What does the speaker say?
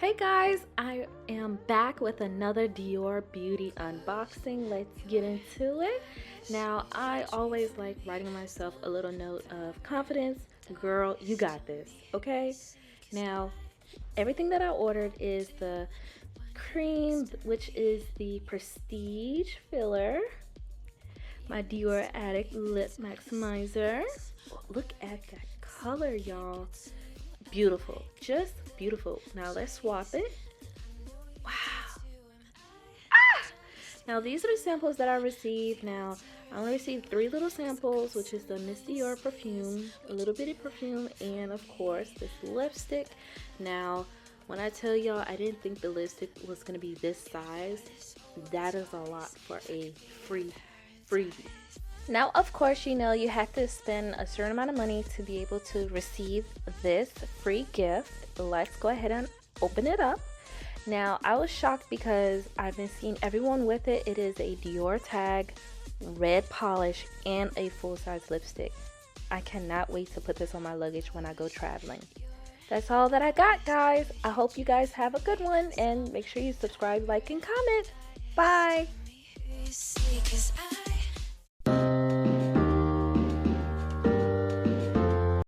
Hey guys, I am back with another Dior beauty unboxing. Let's get into it. Now, I always like writing myself a little note of confidence. Girl, you got this, okay? Now, everything that I ordered is the cream, which is the Prestige filler, my Dior Addict Lip Maximizer. Look at that color, y'all. Beautiful, just beautiful. Now let's swap it. Wow. Now these are the samples that I received. Now I only received 3 little samples, which is the Miss Dior perfume, a little bitty perfume, and of course this lipstick. Now when I tell y'all I didn't think the lipstick was gonna be this size, that is a lot for a freebie. Now, of course, you know you have to spend a certain amount of money to be able to receive this free gift. Let's go ahead and open it up. Now, I was shocked because I've been seeing everyone with it. It is a Dior tag, red polish, and a full-size lipstick. I cannot wait to put this on my luggage when I go traveling. That's all that I got, guys. I hope you guys have a good one, and make sure you subscribe, like, and comment. Bye!